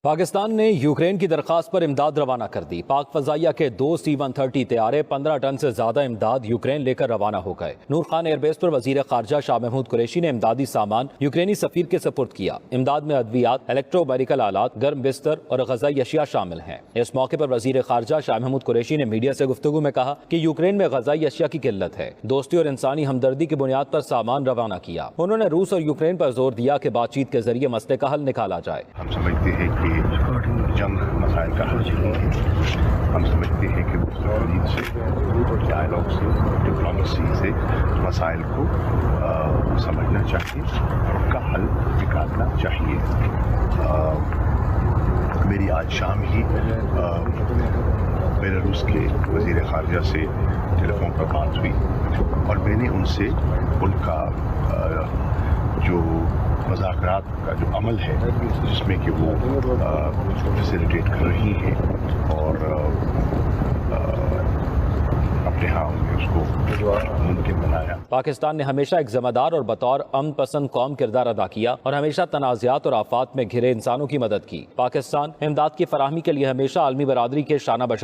پاکستان نے یوکرین کی درخواست پر امداد روانہ کر دی۔ پاک فضائیہ کے 2 C-130 طیارے 15 ٹن سے زیادہ امداد یوکرین لے کر روانہ ہو گئے۔ نور خان ایئر بیس پر وزیر خارجہ شاہ محمود قریشی نے امدادی سامان یوکرینی سفیر کے سپرد کیا۔ امداد میں ادویات، الیکٹرو میڈیکل آلات، گرم بستر اور غذائی اشیاء شامل ہیں۔ اس موقع پر وزیر خارجہ شاہ محمود قریشی نے میڈیا سے گفتگو میں کہا کہ یوکرین میں غذائی اشیاء کی قلت ہے۔ دوستی اور انسانی ہمدردی کی بنیاد پر سامان روانہ کیا۔ انہوں نے روس اور یوکرین پر زور دیا کہ بات چیت کے ذریعے مسئلے کا حل نکالا جائے۔ ہم سمجھتے ہیں کہ جنگ مسائل کا حل نہیں ہے۔ ہم سمجھتے ہیں کہ مستقبل سے، ڈائلاگ سے، ڈپلومیسی سے مسائل کو سمجھنا چاہیے اور ان کا حل نکالنا چاہیے۔ میری آج شام ہی بیلاروس کے وزیر خارجہ سے ٹیلی فون پر بات ہوئی اور میں نے ان سے ان کا جو مذاکرات کا جو عمل ہے جس میں کہ وہ فیسیلیٹیٹ کر رہی ہیں اور اپنے ہاں اس کو ممکن بنایا۔ پاکستان نے ہمیشہ ایک ذمہ دار اور بطور امن پسند قوم کردار ادا کیا اور ہمیشہ تنازعات اور آفات میں گھرے انسانوں کی مدد کی۔ پاکستان امداد کی فراہمی کے لیے ہمیشہ عالمی برادری کے شانہ بشانہ